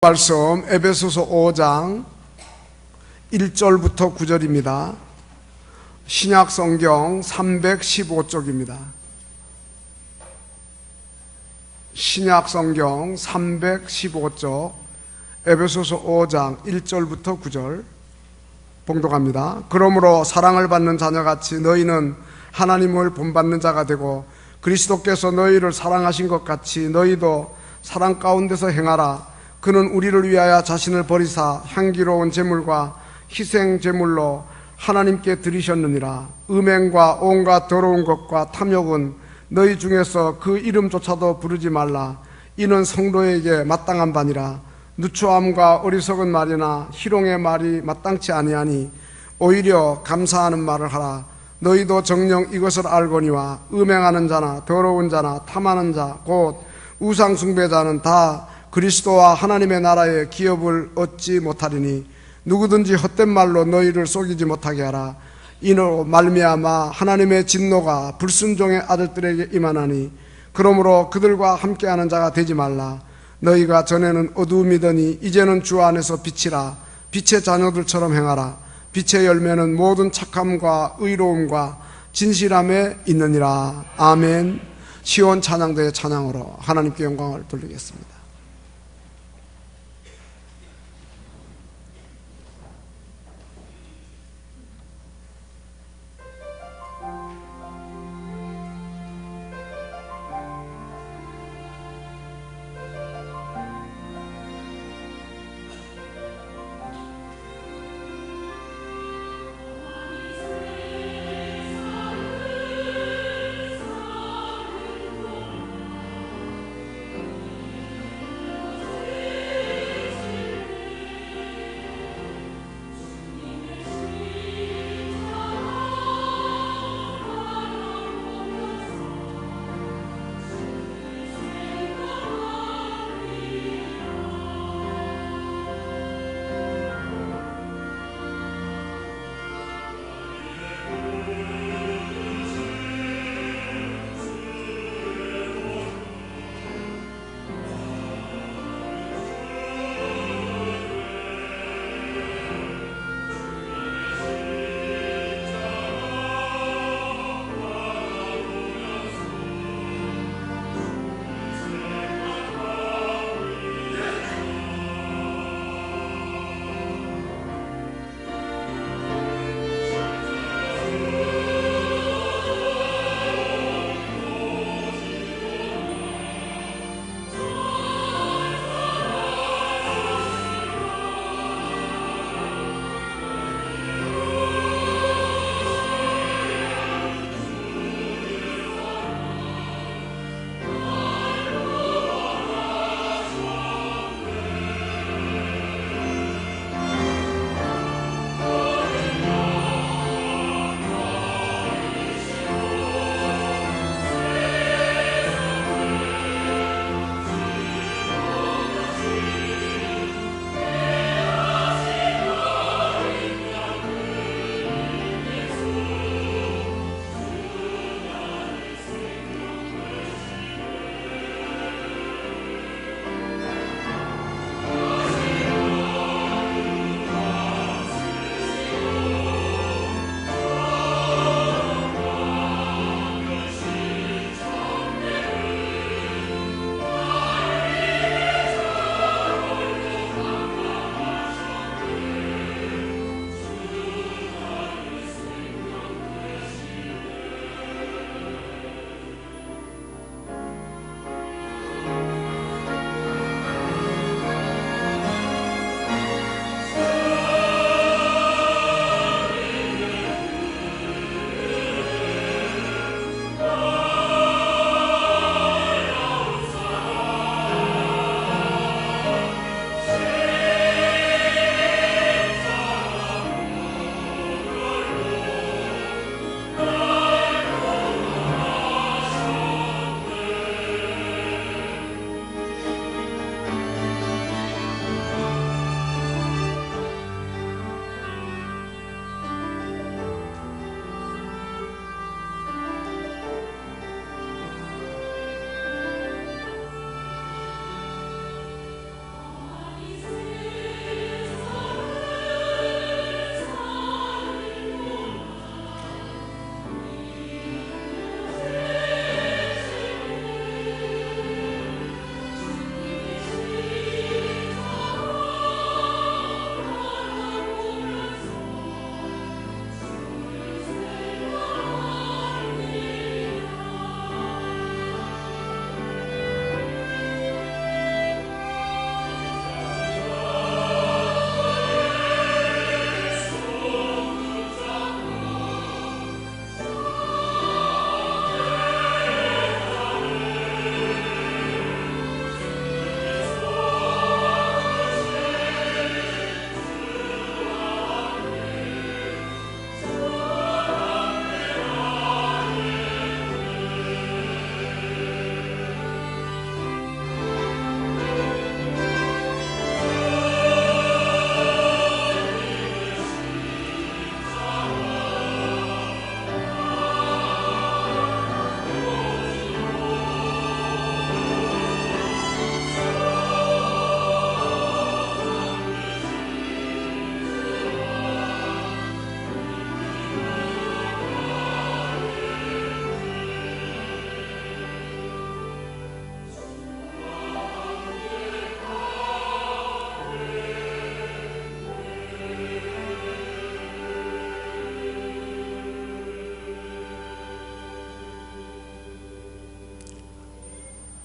말씀 에베소서 5장 1절부터 9절입니다. 신약 성경 315쪽입니다. 신약 성경 315쪽 에베소서 5장 1절부터 9절 봉독합니다. 그러므로 사랑을 받는 자녀같이 너희는 하나님을 본받는 자가 되고 그리스도께서 너희를 사랑하신 것 같이 너희도 사랑 가운데서 행하라. 그는 우리를 위하여 자신을 버리사 향기로운 제물과 희생 제물로 하나님께 드리셨느니라. 음행과 온갖 더러운 것과 탐욕은 너희 중에서 그 이름조차도 부르지 말라. 이는 성도에게 마땅한 바니라. 누추함과 어리석은 말이나 희롱의 말이 마땅치 아니하니 오히려 감사하는 말을 하라. 너희도 정녕 이것을 알거니와 음행하는 자나 더러운 자나 탐하는 자 곧 우상 숭배자는 다 그리스도와 하나님의 나라의 기업을 얻지 못하리니 누구든지 헛된 말로 너희를 속이지 못하게 하라. 이로 말미암아 하나님의 진노가 불순종의 아들들에게 임하나니 그러므로 그들과 함께하는 자가 되지 말라. 너희가 전에는 어두움이더니 이제는 주 안에서 빛이라. 빛의 자녀들처럼 행하라. 빛의 열매는 모든 착함과 의로움과 진실함에 있느니라. 아멘. 시온 찬양대의 찬양으로 하나님께 영광을 돌리겠습니다.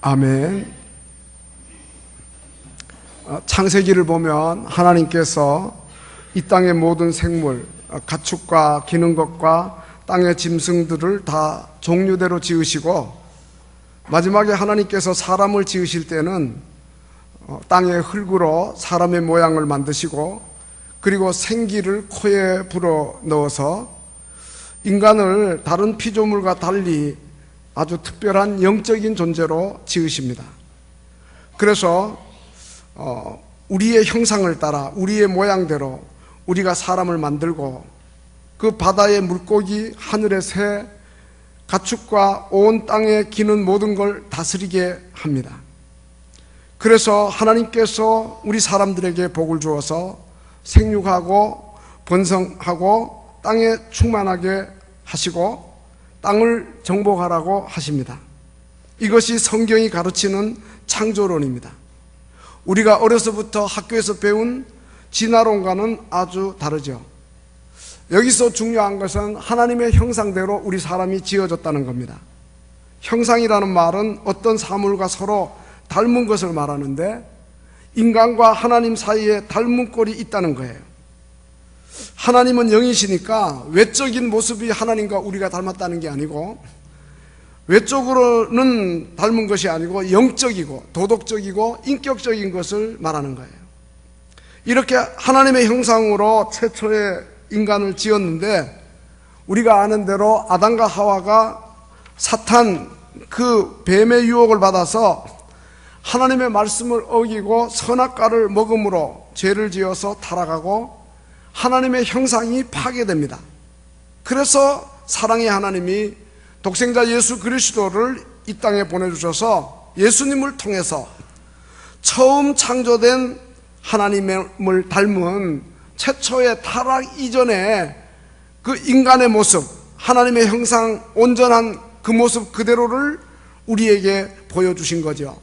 아멘. 창세기를 보면 하나님께서 이 땅의 모든 생물, 가축과 기는 것과 땅의 짐승들을 다 종류대로 지으시고, 마지막에 하나님께서 사람을 지으실 때는 땅의 흙으로 사람의 모양을 만드시고, 그리고 생기를 코에 불어 넣어서 인간을 다른 피조물과 달리 아주 특별한 영적인 존재로 지으십니다. 그래서 우리의 형상을 따라 우리의 모양대로 우리가 사람을 만들고, 그 바다의 물고기, 하늘의 새, 가축과 온 땅에 기는 모든 걸 다스리게 합니다. 그래서 하나님께서 우리 사람들에게 복을 주어서 생육하고 번성하고 땅에 충만하게 하시고 땅을 정복하라고 하십니다. 이것이 성경이 가르치는 창조론입니다. 우리가 어려서부터 학교에서 배운 진화론과는 아주 다르죠. 여기서 중요한 것은 하나님의 형상대로 우리 사람이 지어졌다는 겁니다. 형상이라는 말은 어떤 사물과 서로 닮은 것을 말하는데, 인간과 하나님 사이에 닮은 꼴이 있다는 거예요. 하나님은 영이시니까 외적인 모습이 하나님과 우리가 닮았다는 게 아니고, 외적으로는 닮은 것이 아니고 영적이고 도덕적이고 인격적인 것을 말하는 거예요. 이렇게 하나님의 형상으로 최초의 인간을 지었는데, 우리가 아는 대로 아담과 하와가 사탄, 그 뱀의 유혹을 받아서 하나님의 말씀을 어기고 선악과를 먹음으로 죄를 지어서 타락하고 하나님의 형상이 파괴됩니다. 그래서 사랑의 하나님이 독생자 예수 그리스도를 이 땅에 보내주셔서 예수님을 통해서 처음 창조된 하나님을 닮은 최초의 타락 이전에 그 인간의 모습, 하나님의 형상, 온전한 그 모습 그대로를 우리에게 보여주신 거죠.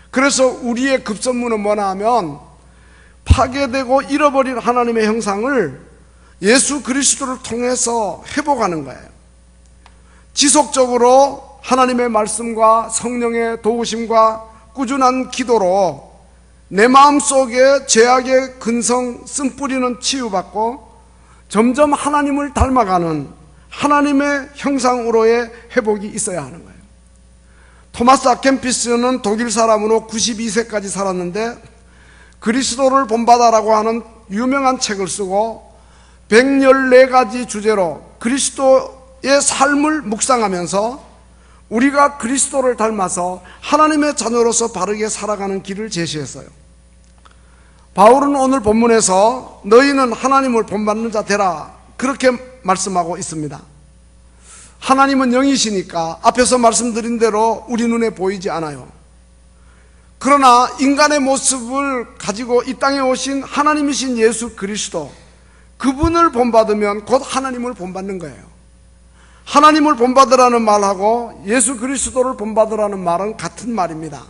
그래서 우리의 급선무는 뭐냐 하면, 파괴되고 잃어버린 하나님의 형상을 예수 그리스도를 통해서 회복하는 거예요. 지속적으로 하나님의 말씀과 성령의 도우심과 꾸준한 기도로 내 마음속에 죄악의 근성 쓴뿌리는 치유받고 점점 하나님을 닮아가는 하나님의 형상으로의 회복이 있어야 하는 거예요. 토마스 아켄피스는 독일 사람으로 92세까지 살았는데 그리스도를 본받아라고 하는 유명한 책을 쓰고 114가지 주제로 그리스도의 삶을 묵상하면서 우리가 그리스도를 닮아서 하나님의 자녀로서 바르게 살아가는 길을 제시했어요. 바울은 오늘 본문에서 너희는 하나님을 본받는 자 되라, 그렇게 말씀하고 있습니다. 하나님은 영이시니까 앞에서 말씀드린 대로 우리 눈에 보이지 않아요. 그러나 인간의 모습을 가지고 이 땅에 오신 하나님이신 예수 그리스도, 그분을 본받으면 곧 하나님을 본받는 거예요. 하나님을 본받으라는 말하고 예수 그리스도를 본받으라는 말은 같은 말입니다.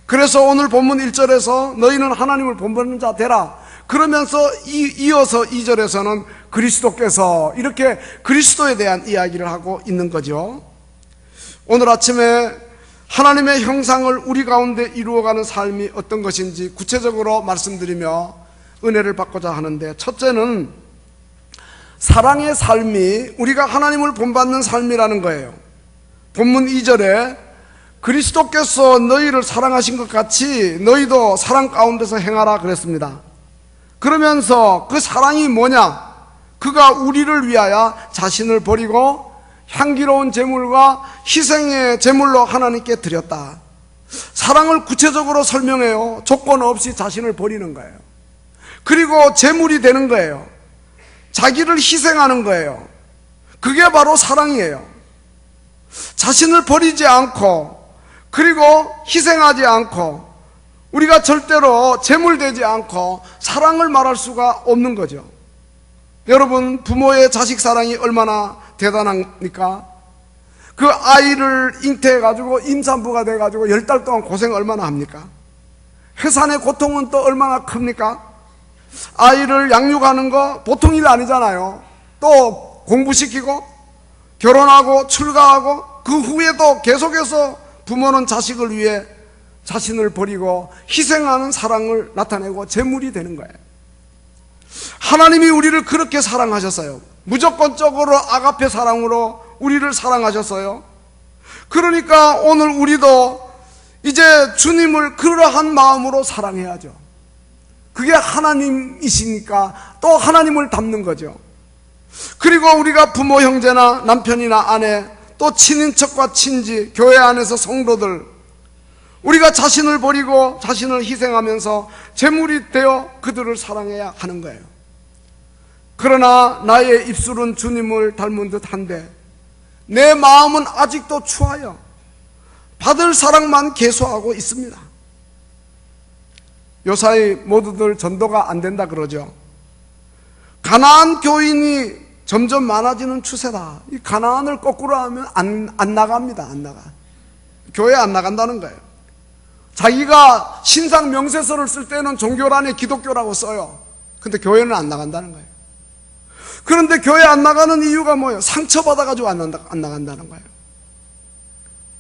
그래서 오늘 본문 1절에서 너희는 하나님을 본받는 자 되라, 그러면서 이어서 2절에서는 그리스도께서, 이렇게 그리스도에 대한 이야기를 하고 있는 거죠. 오늘 아침에 하나님의 형상을 우리 가운데 이루어가는 삶이 어떤 것인지 구체적으로 말씀드리며 은혜를 받고자 하는데, 첫째는 사랑의 삶이 우리가 하나님을 본받는 삶이라는 거예요. 본문 2절에 그리스도께서 너희를 사랑하신 것 같이 너희도 사랑 가운데서 행하라 그랬습니다. 그러면서 그 사랑이 뭐냐? 그가 우리를 위하여 자신을 버리고 향기로운 제물과 희생의 제물로 하나님께 드렸다. 사랑을 구체적으로 설명해요. 조건 없이 자신을 버리는 거예요. 그리고 제물이 되는 거예요. 자기를 희생하는 거예요. 그게 바로 사랑이에요. 자신을 버리지 않고, 그리고 희생하지 않고, 우리가 절대로 제물되지 않고 사랑을 말할 수가 없는 거죠. 여러분, 부모의 자식 사랑이 얼마나 대단합니까? 그 아이를 잉태해가지고 임산부가 돼가지고 10달 동안 고생 얼마나 합니까? 해산의 고통은 또 얼마나 큽니까? 아이를 양육하는 거 보통 일 아니잖아요. 또 공부시키고 결혼하고 출가하고 그 후에도 계속해서 부모는 자식을 위해 자신을 버리고 희생하는 사랑을 나타내고 제물이 되는 거예요. 하나님이 우리를 그렇게 사랑하셨어요. 무조건적으로 아가페 사랑으로 우리를 사랑하셨어요. 그러니까 오늘 우리도 이제 주님을 그러한 마음으로 사랑해야죠. 그게 하나님이시니까 또 하나님을 닮는 거죠. 그리고 우리가 부모, 형제나 남편이나 아내, 또 친인척과 친지, 교회 안에서 성도들, 우리가 자신을 버리고 자신을 희생하면서 제물이 되어 그들을 사랑해야 하는 거예요. 그러나 나의 입술은 주님을 닮은 듯한데 내 마음은 아직도 추하여 받을 사랑만 계속하고 있습니다. 요사이 모두들 전도가 안 된다 그러죠. 가나안 교인이 점점 많아지는 추세다. 이 가나안을 거꾸로 하면 안 나갑니다. 안 나가. 교회 안 나간다는 거예요. 자기가 신상 명세서를 쓸 때는 종교란에 기독교라고 써요. 근데 교회는 안 나간다는 거예요. 그런데 교회 안 나가는 이유가 뭐예요? 상처받아가지고 안 나간다는 거예요.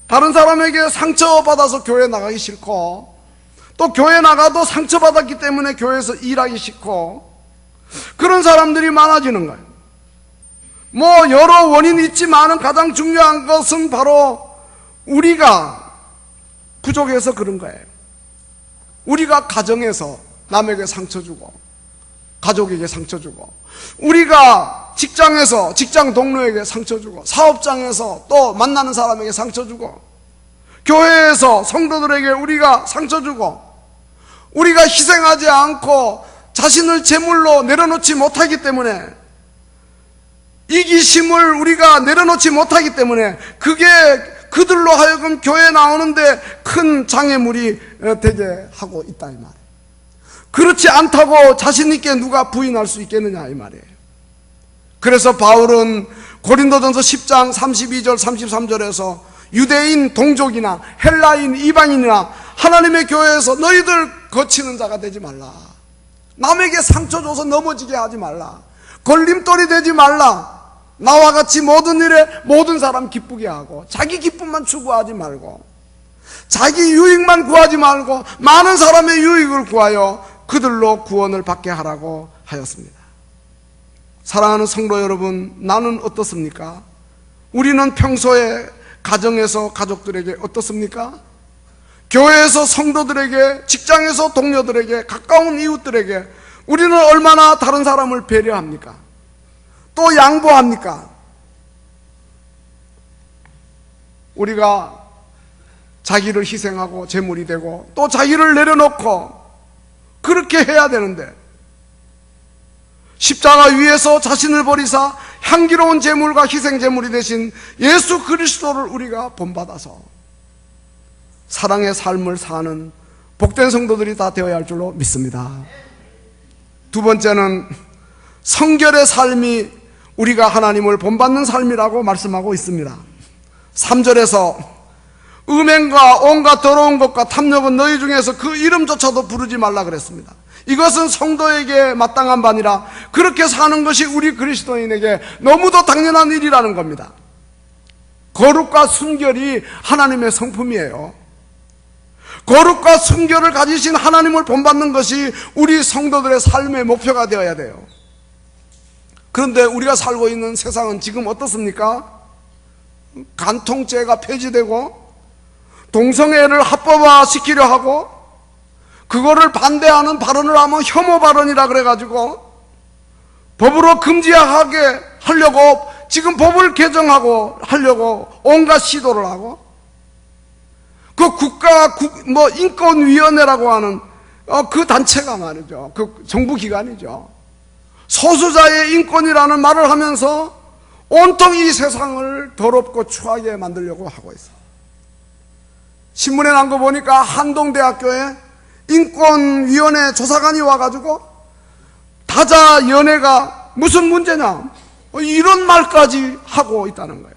다른 사람에게 상처받아서 교회 나가기 싫고, 또 교회 나가도 상처받았기 때문에 교회에서 일하기 싫고, 그런 사람들이 많아지는 거예요. 뭐 여러 원인이 있지만 가장 중요한 것은 바로 우리가 부족해서 그런 거예요. 우리가 가정에서 남에게 상처 주고, 가족에게 상처 주고, 우리가 직장에서 직장 동료에게 상처 주고, 사업장에서 또 만나는 사람에게 상처 주고, 교회에서 성도들에게 우리가 상처 주고, 우리가 희생하지 않고 자신을 제물로 내려놓지 못하기 때문에, 이기심을 우리가 내려놓지 못하기 때문에 그게 그들로 하여금 교회에 나오는데 큰 장애물이 되게 하고 있다 이 말이에요. 그렇지 않다고 자신 있게 누가 부인할 수 있겠느냐 이 말이에요. 그래서 바울은 고린도전서 10장 32절 33절에서 유대인 동족이나 헬라인 이방인이나 하나님의 교회에서 너희들 거치는 자가 되지 말라. 남에게 상처 줘서 넘어지게 하지 말라. 걸림돌이 되지 말라. 나와 같이 모든 일에 모든 사람 기쁘게 하고, 자기 기쁨만 추구하지 말고, 자기 유익만 구하지 말고 많은 사람의 유익을 구하여 그들로 구원을 받게 하라고 하였습니다. 사랑하는 성도 여러분, 나는 어떻습니까? 우리는 평소에 가정에서 가족들에게 어떻습니까? 교회에서 성도들에게, 직장에서 동료들에게, 가까운 이웃들에게 우리는 얼마나 다른 사람을 배려합니까? 또 양보합니까? 우리가 자기를 희생하고 제물이 되고 또 자기를 내려놓고 그렇게 해야 되는데, 십자가 위에서 자신을 버리사 향기로운 제물과 희생 제물이 되신 예수 그리스도를 우리가 본받아서 사랑의 삶을 사는 복된 성도들이 다 되어야 할 줄로 믿습니다. 두 번째는 성결의 삶이 우리가 하나님을 본받는 삶이라고 말씀하고 있습니다. 3절에서 음행과 온갖 더러운 것과 탐욕은 너희 중에서 그 이름조차도 부르지 말라 그랬습니다. 이것은 성도에게 마땅한 바니라 그렇게 사는 것이 우리 그리스도인에게 너무도 당연한 일이라는 겁니다. 거룩과 순결이 하나님의 성품이에요. 거룩과 순결을 가지신 하나님을 본받는 것이 우리 성도들의 삶의 목표가 되어야 돼요. 그런데 우리가 살고 있는 세상은 지금 어떻습니까? 간통죄가 폐지되고 동성애를 합법화시키려 하고, 그거를 반대하는 발언을 하면 혐오 발언이라 그래가지고 법으로 금지하게 하려고 지금 법을 개정하고 하려고 온갖 시도를 하고, 그 인권위원회라고 하는 그 단체가 말이죠, 그 정부기관이죠, 소수자의 인권이라는 말을 하면서 온통 이 세상을 더럽고 추하게 만들려고 하고 있어요. 신문에 난 거 보니까 한동대학교에 인권위원회 조사관이 와가지고 다자 연애가 무슨 문제냐 이런 말까지 하고 있다는 거예요.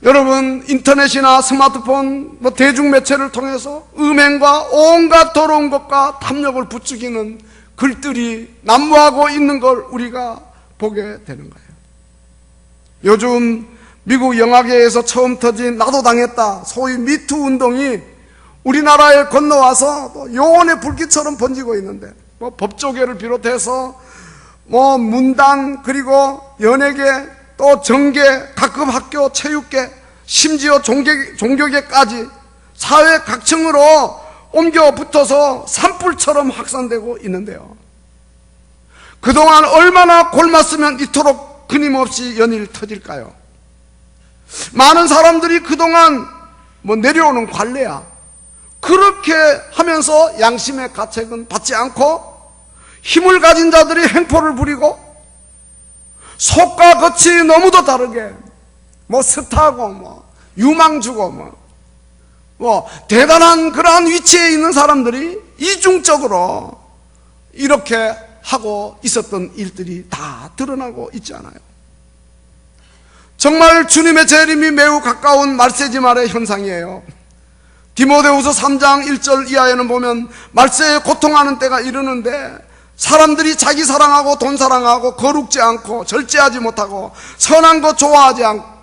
여러분, 인터넷이나 스마트폰, 대중매체를 통해서 음행과 온갖 더러운 것과 탐욕을 부추기는 글들이 난무하고 있는 걸 우리가 보게 되는 거예요. 요즘 미국 영화계에서 처음 터진 나도 당했다, 소위 미투 운동이 우리나라에 건너와서 또 요원의 불길처럼 번지고 있는데, 법조계를 비롯해서 문단, 그리고 연예계, 또 정계, 가끔 학교, 체육계, 심지어 종교계까지 사회 각층으로 옮겨 붙어서 산불처럼 확산되고 있는데요. 그동안 얼마나 골맞으면 이토록 끊임없이 연일 터질까요? 많은 사람들이 그동안 내려오는 관례야, 그렇게 하면서 양심의 가책은 받지 않고 힘을 가진 자들이 행포를 부리고 속과 겉이 너무도 다르게 스타고 유망주고 대단한 그러한 위치에 있는 사람들이 이중적으로 이렇게 하고 있었던 일들이 다 드러나고 있지 않아요? 정말 주님의 재림이 매우 가까운 말세지 말의 현상이에요. 디모데후서 3장 1절 이하에는 보면 말세에 고통하는 때가 이르는데 사람들이 자기 사랑하고 돈 사랑하고 거룩지 않고 절제하지 못하고 선한 것 좋아하지 않고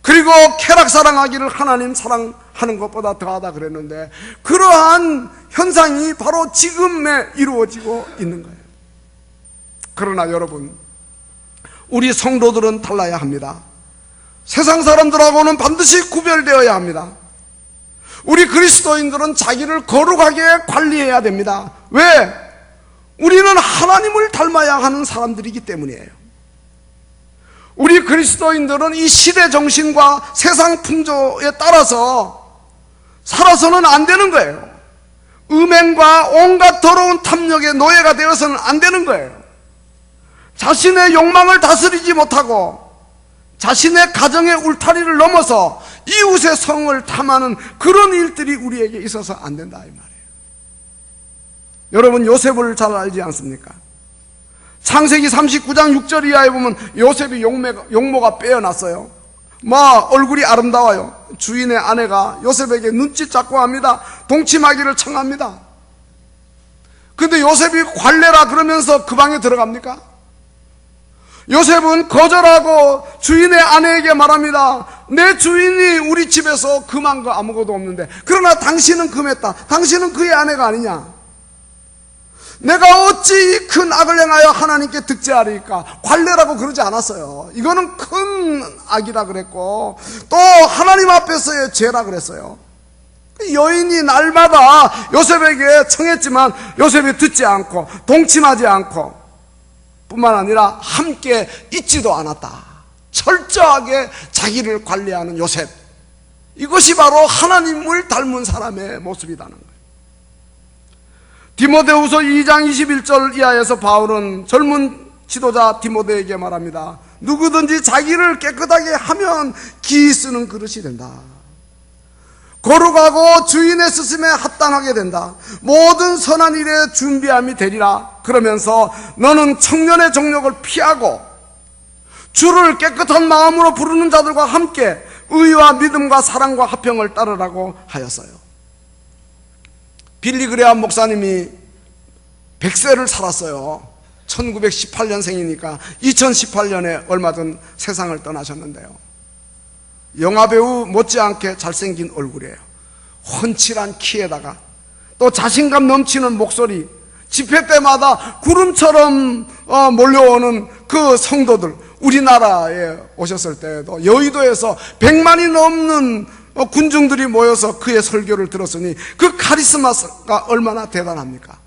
그리고 쾌락 사랑하기를 하나님 사랑하는 것보다 더하다 그랬는데, 그러한 현상이 바로 지금에 이루어지고 있는 거예요. 그러나 여러분, 우리 성도들은 달라야 합니다. 세상 사람들하고는 반드시 구별되어야 합니다. 우리 그리스도인들은 자기를 거룩하게 관리해야 됩니다. 왜? 우리는 하나님을 닮아야 하는 사람들이기 때문이에요. 우리 그리스도인들은 이 시대 정신과 세상 풍조에 따라서 살아서는 안 되는 거예요. 음행과 온갖 더러운 탐욕의 노예가 되어서는 안 되는 거예요. 자신의 욕망을 다스리지 못하고 자신의 가정의 울타리를 넘어서 이웃의 성을 탐하는 그런 일들이 우리에게 있어서 안 된다, 이 말이에요. 여러분, 요셉을 잘 알지 않습니까? 창세기 39장 6절 이하에 보면 요셉이 용모가 빼어났어요. 얼굴이 아름다워요. 주인의 아내가 요셉에게 눈짓 자꾸 합니다. 동침하기를 청합니다. 근데 요셉이 관례라 그러면서 그 방에 들어갑니까? 요셉은 거절하고 주인의 아내에게 말합니다. 내 주인이 우리 집에서 금한 거 아무것도 없는데, 그러나 당신은 금했다. 당신은 그의 아내가 아니냐? 내가 어찌 큰 악을 행하여 하나님께 득죄하리까? 관례라고 그러지 않았어요. 이거는 큰 악이라 그랬고, 또 하나님 앞에서의 죄라 그랬어요. 여인이 날마다 요셉에게 청했지만 요셉이 듣지 않고 동침하지 않고 뿐만 아니라 함께 있지도 않았다. 철저하게 자기를 관리하는 요셉, 이것이 바로 하나님을 닮은 사람의 모습이라는 거예요. 디모데후서 2장 21절 이하에서 바울은 젊은 지도자 디모데에게 말합니다. 누구든지 자기를 깨끗하게 하면 기 쓰는 그릇이 된다. 거룩하고 주인의 쓰심에 합당하게 된다. 모든 선한 일에 준비함이 되리라. 그러면서 너는 청년의 정욕을 피하고 주를 깨끗한 마음으로 부르는 자들과 함께 의와 믿음과 사랑과 화평을 따르라고 하였어요. 빌리 그레암 목사님이 100세를 살았어요. 1918년생이니까 2018년에 얼마 전 세상을 떠나셨는데요. 영화배우 못지않게 잘생긴 얼굴이에요. 훤칠한 키에다가 또 자신감 넘치는 목소리, 집회 때마다 구름처럼 몰려오는 그 성도들, 우리나라에 오셨을 때에도 여의도에서 100만이 넘는 군중들이 모여서 그의 설교를 들었으니 그 카리스마가 얼마나 대단합니까?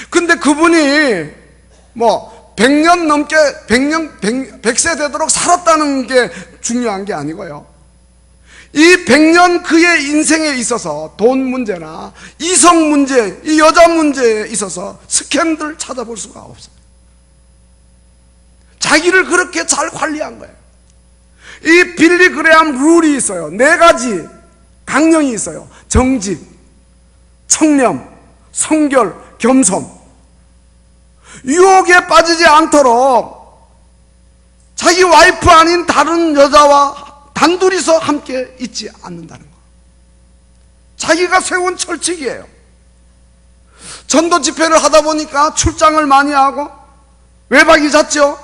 근데 그분이 100년 넘게 100세 되도록 살았다는 게 중요한 게 아니고요, 이 100년 그의 인생에 있어서 돈 문제나 이성 문제, 이 여자 문제에 있어서 스캔들 찾아볼 수가 없어요. 자기를 그렇게 잘 관리한 거예요. 이 빌리 그레암 룰이 있어요. 4가지 강령이 있어요. 정직, 청렴, 성결, 겸손. 유혹에 빠지지 않도록 자기 와이프 아닌 다른 여자와 단둘이서 함께 있지 않는다는 거. 자기가 세운 철칙이에요. 전도 집회를 하다 보니까 출장을 많이 하고 외박이 잦죠.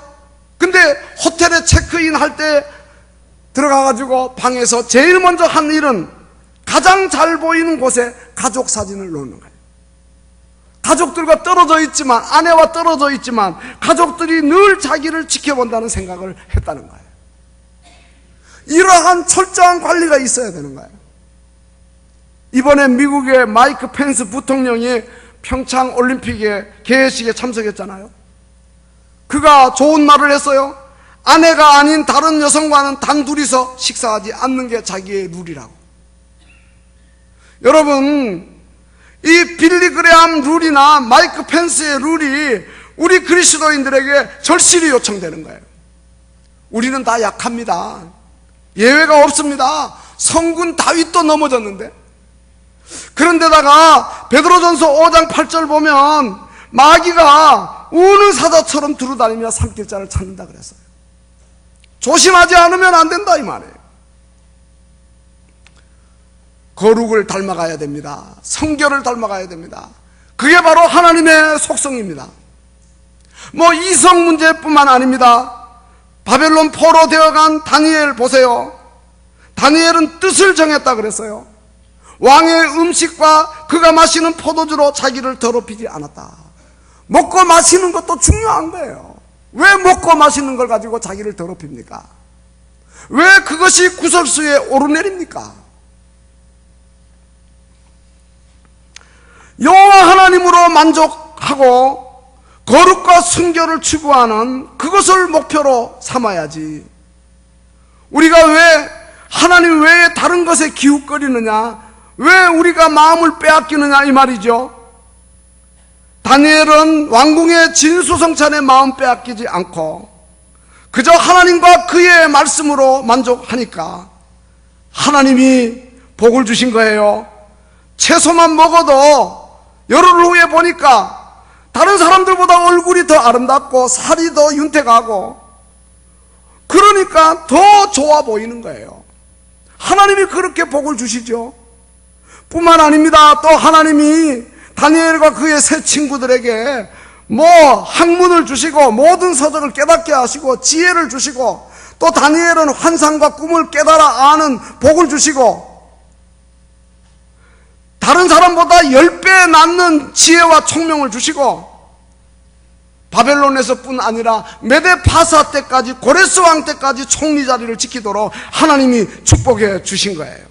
근데 호텔에 체크인 할 때 들어가가지고 방에서 제일 먼저 한 일은 가장 잘 보이는 곳에 가족 사진을 놓는 거예요. 가족들과 떨어져 있지만, 아내와 떨어져 있지만 가족들이 늘 자기를 지켜본다는 생각을 했다는 거예요. 이러한 철저한 관리가 있어야 되는 거예요. 이번에 미국의 마이크 펜스 부통령이 평창 올림픽의 개회식에 참석했잖아요. 그가 좋은 말을 했어요. 아내가 아닌 다른 여성과는 단둘이서 식사하지 않는 게 자기의 룰이라고. 여러분, 이 빌리 그레함 룰이나 마이크 펜스의 룰이 우리 그리스도인들에게 절실히 요청되는 거예요. 우리는 다 약합니다. 예외가 없습니다. 성군 다윗도 넘어졌는데. 그런데다가 베드로전서 5장 8절 보면 마귀가 우는 사자처럼 두루다니며 삼킬 자를 찾는다 그랬어요. 조심하지 않으면 안 된다 이 말이에요. 거룩을 닮아가야 됩니다. 성결을 닮아가야 됩니다. 그게 바로 하나님의 속성입니다. 뭐 이성 문제뿐만 아닙니다. 바벨론 포로 되어간 다니엘 보세요. 다니엘은 뜻을 정했다 그랬어요. 왕의 음식과 그가 마시는 포도주로 자기를 더럽히지 않았다. 먹고 마시는 것도 중요한 거예요. 왜 먹고 마시는 걸 가지고 자기를 더럽힙니까? 왜 그것이 구설수에 오르내립니까? 여호와 하나님으로 만족하고 거룩과 순결을 추구하는 그것을 목표로 삼아야지. 우리가 왜 하나님 외에 다른 것에 기웃거리느냐, 왜 우리가 마음을 빼앗기느냐 이 말이죠. 다니엘은 왕궁의 진수성찬에 마음 빼앗기지 않고 그저 하나님과 그의 말씀으로 만족하니까 하나님이 복을 주신 거예요. 채소만 먹어도 열흘 후에 보니까 다른 사람들보다 얼굴이 더 아름답고 살이 더 윤택하고, 그러니까 더 좋아 보이는 거예요. 하나님이 그렇게 복을 주시죠. 뿐만 아닙니다. 또 하나님이 다니엘과 그의 세 친구들에게 학문을 주시고 모든 서적을 깨닫게 하시고 지혜를 주시고, 또 다니엘은 환상과 꿈을 깨달아 아는 복을 주시고, 다른 사람보다 10배 낫는 지혜와 총명을 주시고, 바벨론에서뿐 아니라 메데파사 때까지, 고레스 왕 때까지 총리 자리를 지키도록 하나님이 축복해 주신 거예요.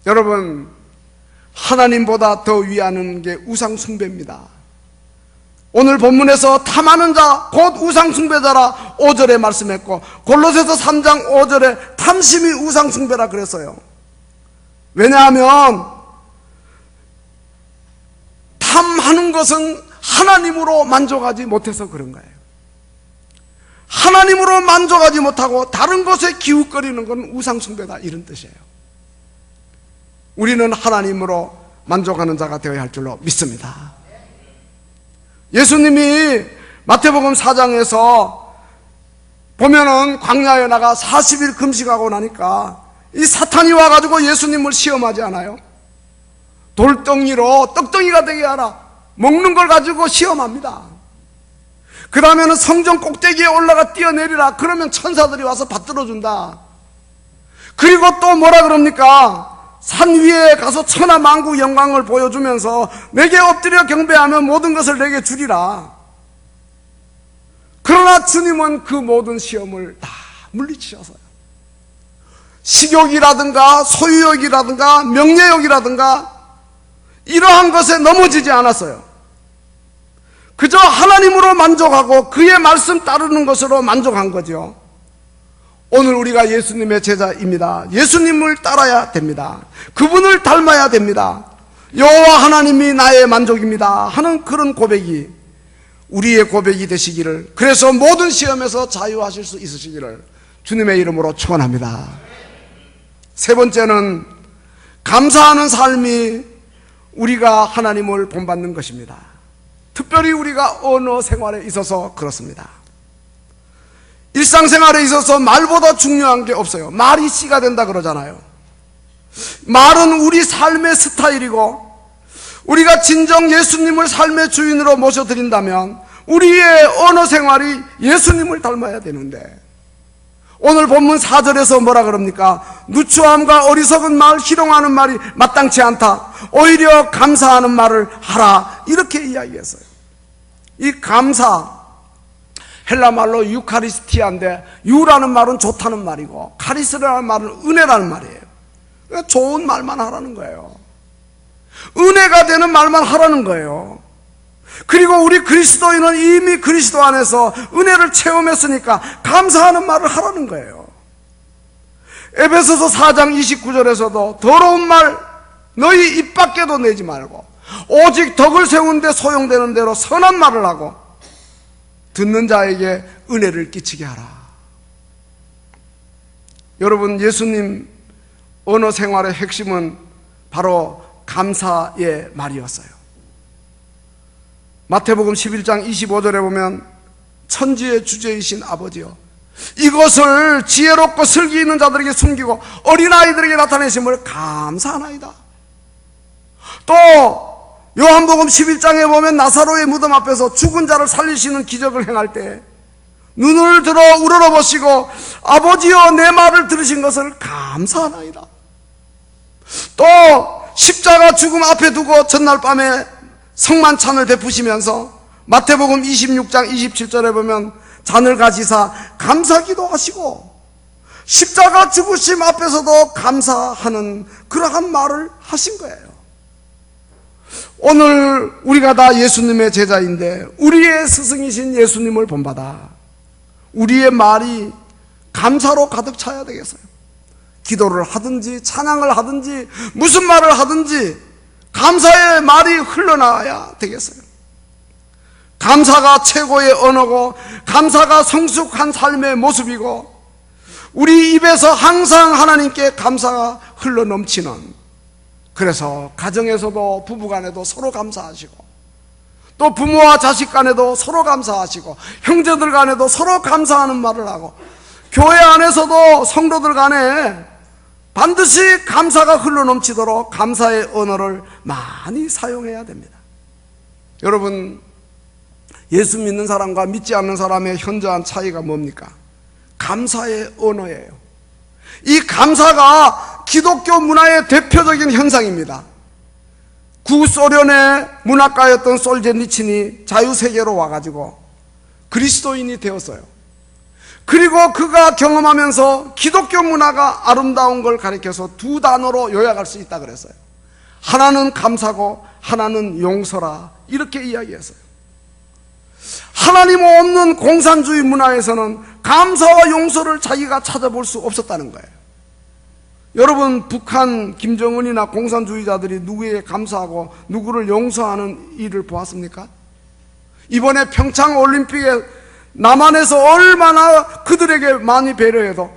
여러분, 하나님보다 더 위하는 게 우상 숭배입니다. 오늘 본문에서 탐하는 자 곧 우상 숭배자라 5절에 말씀했고, 골로새서 3장 5절에 탐심이 우상 숭배라 그랬어요. 왜냐하면 탐하는 것은 하나님으로 만족하지 못해서 그런 거예요. 하나님으로 만족하지 못하고 다른 것에 기웃거리는 건 우상 숭배다, 이런 뜻이에요. 우리는 하나님으로 만족하는 자가 되어야 할 줄로 믿습니다. 예수님이 마태복음 4장에서 보면은 광야에 나가 40일 금식하고 나니까 이 사탄이 와가지고 예수님을 시험하지 않아요? 돌덩이로 떡덩이가 되게 하라, 먹는 걸 가지고 시험합니다. 그 다음에는 성전 꼭대기에 올라가 뛰어내리라, 그러면 천사들이 와서 받들어준다. 그리고 또 뭐라 그럽니까? 산 위에 가서 천하만국 영광을 보여주면서 내게 엎드려 경배하면 모든 것을 내게 주리라. 그러나 주님은 그 모든 시험을 다 물리치셔서요, 식욕이라든가 소유욕이라든가 명예욕이라든가 이러한 것에 넘어지지 않았어요. 그저 하나님으로 만족하고 그의 말씀 따르는 것으로 만족한 거죠. 오늘 우리가 예수님의 제자입니다. 예수님을 따라야 됩니다. 그분을 닮아야 됩니다. 여호와 하나님이 나의 만족입니다 하는 그런 고백이 우리의 고백이 되시기를, 그래서 모든 시험에서 자유하실 수 있으시기를 주님의 이름으로 축원합니다. 세 번째는 감사하는 삶이 우리가 하나님을 본받는 것입니다. 특별히 우리가 언어 생활에 있어서 그렇습니다. 일상생활에 있어서 말보다 중요한 게 없어요. 말이 씨가 된다 그러잖아요. 말은 우리 삶의 스타일이고, 우리가 진정 예수님을 삶의 주인으로 모셔드린다면 우리의 언어 생활이 예수님을 닮아야 되는데, 오늘 본문 4절에서 뭐라 그럽니까? 누추함과 어리석은 말, 희롱하는 말이 마땅치 않다. 오히려 감사하는 말을 하라. 이렇게 이야기했어요. 이 감사, 헬라 말로 유카리스티아인데, 유라는 말은 좋다는 말이고 카리스라는 말은 은혜라는 말이에요. 그러니까 좋은 말만 하라는 거예요. 은혜가 되는 말만 하라는 거예요. 그리고 우리 그리스도인은 이미 그리스도 안에서 은혜를 체험했으니까 감사하는 말을 하라는 거예요. 에베소서 4장 29절에서도 더러운 말 너희 입 밖에도 내지 말고 오직 덕을 세운 데 소용되는 대로 선한 말을 하고 듣는 자에게 은혜를 끼치게 하라. 여러분, 예수님 언어 생활의 핵심은 바로 감사의 말이었어요. 마태복음 11장 25절에 보면 천지의 주제이신 아버지여 이것을 지혜롭고 슬기 있는 자들에게 숨기고 어린아이들에게 나타내심을 감사하나이다. 또 요한복음 11장에 보면 나사로의 무덤 앞에서 죽은 자를 살리시는 기적을 행할 때 눈을 들어 우러러보시고 아버지여 내 말을 들으신 것을 감사하나이다. 또 십자가 죽음 앞에 두고 전날 밤에 성만찬을 베푸시면서 마태복음 26장 27절에 보면 잔을 가지사 감사기도 하시고 십자가 죽으심 앞에서도 감사하는 그러한 말을 하신 거예요. 오늘 우리가 다 예수님의 제자인데 우리의 스승이신 예수님을 본받아 우리의 말이 감사로 가득 차야 되겠어요. 기도를 하든지 찬양을 하든지 무슨 말을 하든지 감사의 말이 흘러나와야 되겠어요. 감사가 최고의 언어고 감사가 성숙한 삶의 모습이고 우리 입에서 항상 하나님께 감사가 흘러넘치는, 그래서 가정에서도 부부간에도 서로 감사하시고 또 부모와 자식 간에도 서로 감사하시고 형제들 간에도 서로 감사하는 말을 하고 교회 안에서도 성도들 간에 반드시 감사가 흘러넘치도록 감사의 언어를 많이 사용해야 됩니다. 여러분, 예수 믿는 사람과 믿지 않는 사람의 현저한 차이가 뭡니까? 감사의 언어예요. 이 감사가 기독교 문화의 대표적인 현상입니다. 구소련의 문학가였던 솔제니친이 자유세계로 와가지고 그리스도인이 되었어요. 그리고 그가 경험하면서 기독교 문화가 아름다운 걸 가리켜서 두 단어로 요약할 수 있다 그랬어요. 하나는 감사고 하나는 용서라, 이렇게 이야기했어요. 하나님 없는 공산주의 문화에서는 감사와 용서를 자기가 찾아볼 수 없었다는 거예요. 여러분, 북한 김정은이나 공산주의자들이 누구에게 감사하고 누구를 용서하는 일을 보았습니까? 이번에 평창 올림픽에 남한에서 얼마나 그들에게 많이 배려해도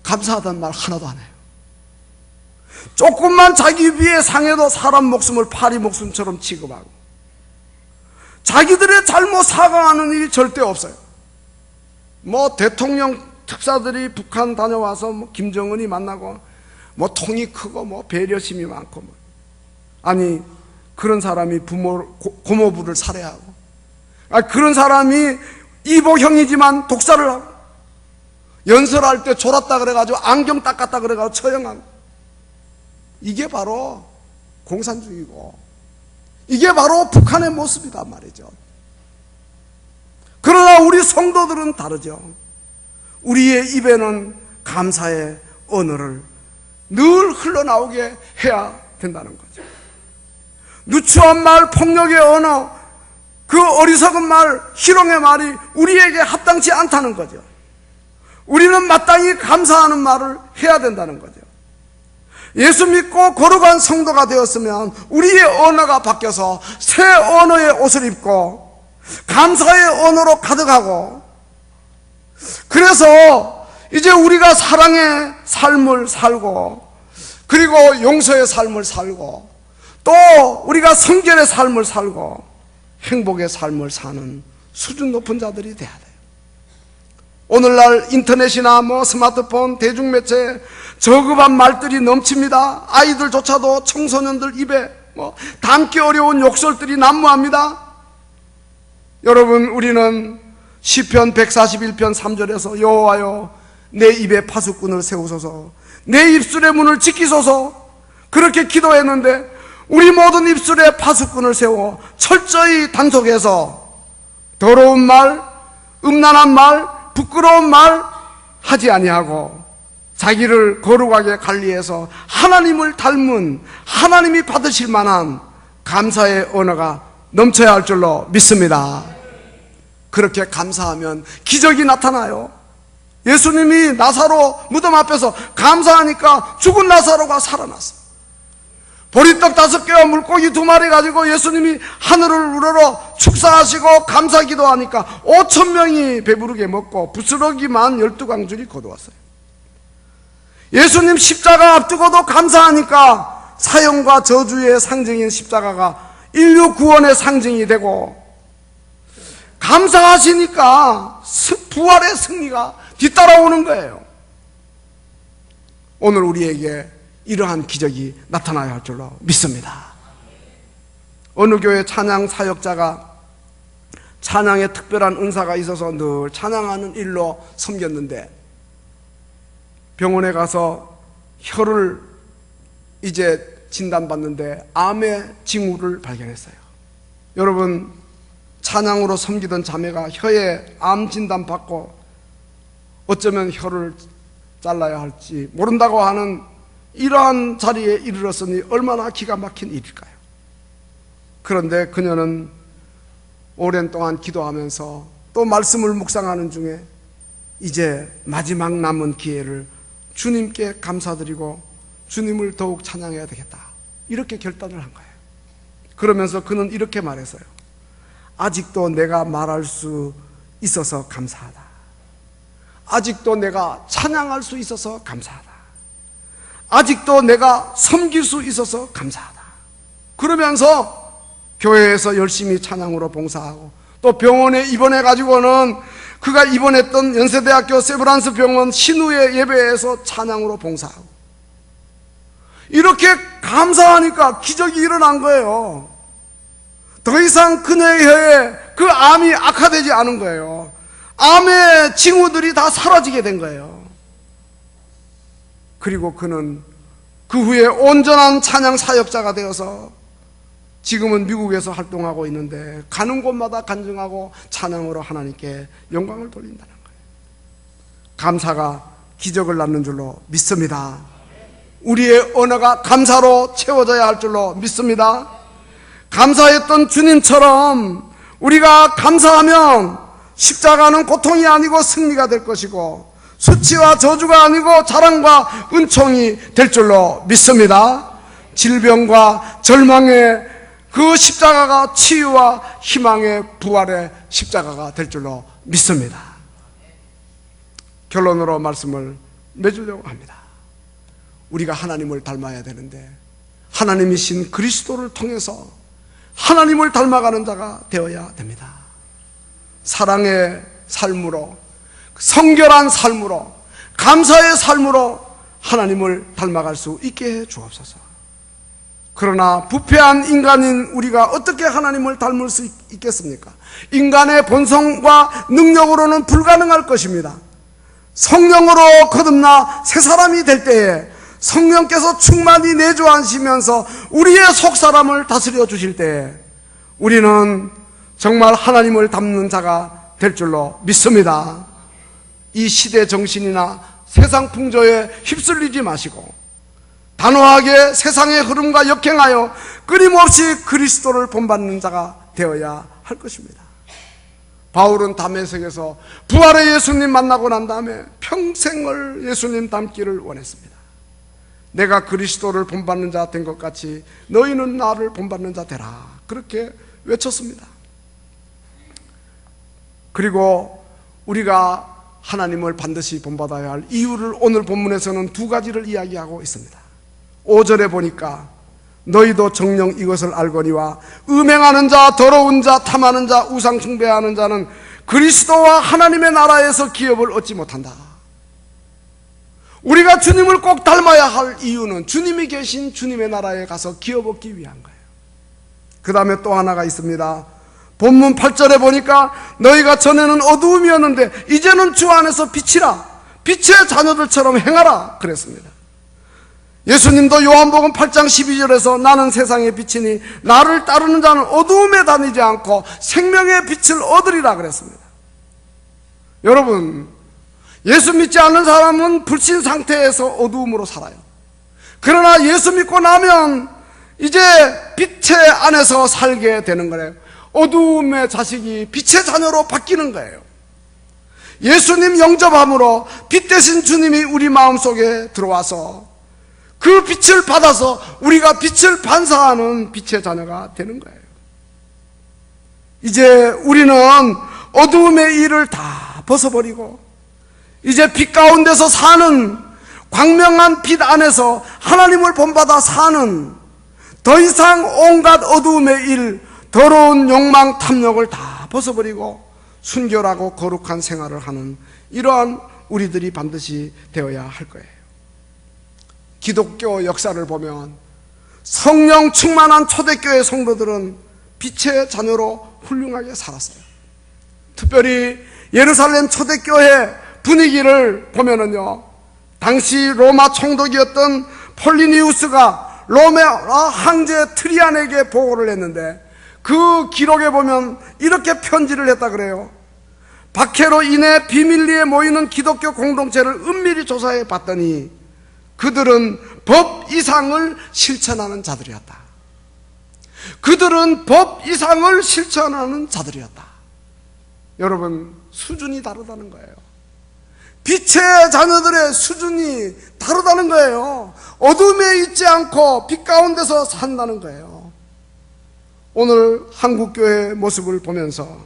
감사하다는 말 하나도 안 해요. 조금만 자기 위에 상해도 사람 목숨을 파리 목숨처럼 취급하고 자기들의 잘못 사과하는 일이 절대 없어요. 뭐 대통령 특사들이 북한 다녀와서 뭐 김정은이 만나고 뭐 통이 크고 뭐 배려심이 많고 뭐. 아니, 그런 사람이 고모부를 살해하고, 그런 사람이 이보형이지만 독살을 하고, 연설할 때 졸았다 그래가지고 안경 닦았다 그래가지고 처형하고, 이게 바로 공산주의고 이게 바로 북한의 모습이란 말이죠. 그러나 우리 성도들은 다르죠. 우리의 입에는 감사의 언어를 늘 흘러나오게 해야 된다는 거죠. 누추한 말, 폭력의 언어, 그 어리석은 말, 희롱의 말이 우리에게 합당치 않다는 거죠. 우리는 마땅히 감사하는 말을 해야 된다는 거죠. 예수 믿고 거룩한 성도가 되었으면 우리의 언어가 바뀌어서 새 언어의 옷을 입고 감사의 언어로 가득하고, 그래서 이제 우리가 사랑의 삶을 살고 그리고 용서의 삶을 살고 또 우리가 성결의 삶을 살고 행복의 삶을 사는 수준 높은 자들이 돼야 돼요. 오늘날 인터넷이나 뭐 스마트폰, 대중매체에 저급한 말들이 넘칩니다. 아이들조차도 청소년들 입에 뭐 담기 어려운 욕설들이 난무합니다. 여러분, 우리는 시편 141편 3절에서 여호와여 내 입에 파수꾼을 세우소서, 내 입술의 문을 지키소서. 그렇게 기도했는데 우리 모든 입술에 파수꾼을 세워 철저히 단속해서 더러운 말, 음란한 말, 부끄러운 말 하지 아니하고 자기를 거룩하게 관리해서 하나님을 닮은, 하나님이 받으실 만한 감사의 언어가 넘쳐야 할 줄로 믿습니다. 그렇게 감사하면 기적이 나타나요. 예수님이 나사로 무덤 앞에서 감사하니까 죽은 나사로가 살아났어요. 보리떡 5개와 물고기 2마리 가지고 예수님이 하늘을 우러러 축사하시고 감사 기도하니까 5,000명이 배부르게 먹고 부스러기만 12광줄이 거두었어요. 예수님 십자가 앞두고도 감사하니까 사형과 저주의 상징인 십자가가 인류 구원의 상징이 되고, 감사하시니까 부활의 승리가 뒤따라오는 거예요. 오늘 우리에게 이러한 기적이 나타나야 할 줄로 믿습니다. 어느 교회 찬양 사역자가 찬양에 특별한 은사가 있어서 늘 찬양하는 일로 섬겼는데, 병원에 가서 혀를 이제 진단받는데 암의 징후를 발견했어요. 여러분, 찬양으로 섬기던 자매가 혀에 암 진단받고 어쩌면 혀를 잘라야 할지 모른다고 하는 이러한 자리에 이르렀으니 얼마나 기가 막힌 일일까요? 그런데 그녀는 오랜 동안 기도하면서 또 말씀을 묵상하는 중에 이제 마지막 남은 기회를 주님께 감사드리고 주님을 더욱 찬양해야 되겠다, 이렇게 결단을 한 거예요. 그러면서 그는 이렇게 말했어요. 아직도 내가 말할 수 있어서 감사하다. 아직도 내가 찬양할 수 있어서 감사하다. 아직도 내가 섬길 수 있어서 감사하다. 그러면서 교회에서 열심히 찬양으로 봉사하고, 또 병원에 입원해가지고는 그가 입원했던 연세대학교 세브란스 병원 신우의 예배에서 찬양으로 봉사하고, 이렇게 감사하니까 기적이 일어난 거예요. 더 이상 그녀의 혀에 그 암이 악화되지 않은 거예요. 암의 징후들이 다 사라지게 된 거예요. 그리고 그는 그 후에 온전한 찬양 사역자가 되어서 지금은 미국에서 활동하고 있는데, 가는 곳마다 간증하고 찬양으로 하나님께 영광을 돌린다는 거예요. 감사가 기적을 낳는 줄로 믿습니다. 우리의 언어가 감사로 채워져야 할 줄로 믿습니다. 감사했던 주님처럼 우리가 감사하면 십자가는 고통이 아니고 승리가 될 것이고, 수치와 저주가 아니고 자랑과 은총이 될 줄로 믿습니다. 질병과 절망의 그 십자가가 치유와 희망의 부활의 십자가가 될 줄로 믿습니다. 결론으로 말씀을 맺으려고 합니다. 우리가 하나님을 닮아야 되는데, 하나님이신 그리스도를 통해서 하나님을 닮아가는 자가 되어야 됩니다. 사랑의 삶으로, 성결한 삶으로, 감사의 삶으로 하나님을 닮아갈 수 있게 해 주옵소서. 그러나 부패한 인간인 우리가 어떻게 하나님을 닮을 수 있겠습니까? 인간의 본성과 능력으로는 불가능할 것입니다. 성령으로 거듭나 새 사람이 될 때에, 성령께서 충만히 내주하시면서 우리의 속사람을 다스려 주실 때에 우리는 정말 하나님을 닮는 자가 될 줄로 믿습니다. 이 시대 정신이나 세상 풍조에 휩쓸리지 마시고 단호하게 세상의 흐름과 역행하여 끊임없이 그리스도를 본받는 자가 되어야 할 것입니다. 바울은 다메섹에서 부활의 예수님 만나고 난 다음에 평생을 예수님 닮기를 원했습니다. 내가 그리스도를 본받는 자 된 것 같이 너희는 나를 본받는 자 되라, 그렇게 외쳤습니다. 그리고 우리가 하나님을 반드시 본받아야 할 이유를 오늘 본문에서는 2가지를 이야기하고 있습니다. 5절에 보니까 너희도 정녕 이것을 알거니와 음행하는 자, 더러운 자, 탐하는 자, 우상 숭배하는 자는 그리스도와 하나님의 나라에서 기업을 얻지 못한다. 우리가 주님을 꼭 닮아야 할 이유는 주님이 계신 주님의 나라에 가서 기업 얻기 위한 거예요. 그 다음에 또 하나가 있습니다. 본문 8절에 보니까 너희가 전에는 어두움이었는데 이제는 주 안에서 빛이라. 빛의 자녀들처럼 행하라 그랬습니다. 예수님도 요한복음 8장 12절에서 나는 세상의 빛이니 나를 따르는 자는 어두움에 다니지 않고 생명의 빛을 얻으리라 그랬습니다. 여러분, 예수 믿지 않는 사람은 불신 상태에서 어두움으로 살아요. 그러나 예수 믿고 나면 이제 빛의 안에서 살게 되는 거예요. 어두움의 자식이 빛의 자녀로 바뀌는 거예요. 예수님 영접함으로 빛 대신 주님이 우리 마음속에 들어와서 그 빛을 받아서 우리가 빛을 반사하는 빛의 자녀가 되는 거예요. 이제 우리는 어두움의 일을 다 벗어버리고 이제 빛 가운데서 사는, 광명한 빛 안에서 하나님을 본받아 사는, 더 이상 온갖 어두움의 일, 더러운 욕망, 탐욕을 다 벗어버리고 순결하고 거룩한 생활을 하는 이러한 우리들이 반드시 되어야 할 거예요. 기독교 역사를 보면 성령 충만한 초대교회 성도들은 빛의 자녀로 훌륭하게 살았어요. 특별히 예루살렘 초대교회 분위기를 보면은요, 당시 로마 총독이었던 폴리니우스가 로마 황제 트리안에게 보고를 했는데 그 기록에 보면 이렇게 편지를 했다 그래요. 박해로 인해 비밀리에 모이는 기독교 공동체를 은밀히 조사해 봤더니 그들은 법 이상을 실천하는 자들이었다. 그들은 법 이상을 실천하는 자들이었다. 여러분, 수준이 다르다는 거예요. 빛의 자녀들의 수준이 다르다는 거예요. 어둠에 있지 않고 빛 가운데서 산다는 거예요. 오늘 한국교회의 모습을 보면서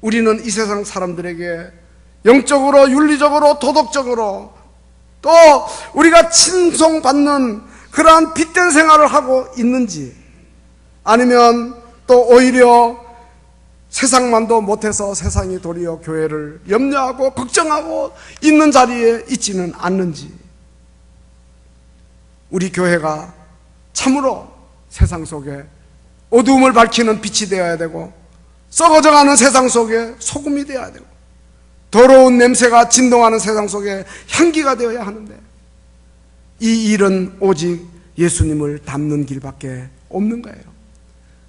우리는 이 세상 사람들에게 영적으로, 윤리적으로, 도덕적으로 또 우리가 칭송받는 그러한 빛된 생활을 하고 있는지, 아니면 또 오히려 세상만도 못해서 세상이 도리어 교회를 염려하고 걱정하고 있는 자리에 있지는 않는지, 우리 교회가 참으로 세상 속에 어두움을 밝히는 빛이 되어야 되고 썩어져가는 세상 속에 소금이 되어야 되고 더러운 냄새가 진동하는 세상 속에 향기가 되어야 하는데, 이 일은 오직 예수님을 닮는 길밖에 없는 거예요.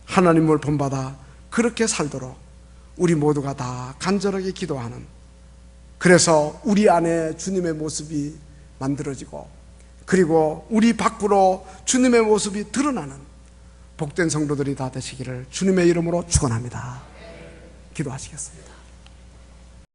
하나님을 본받아 그렇게 살도록 우리 모두가 다 간절하게 기도하는, 그래서 우리 안에 주님의 모습이 만들어지고 그리고 우리 밖으로 주님의 모습이 드러나는 복된 성도들이 다 되시기를 주님의 이름으로 축원합니다. 기도하시겠습니다.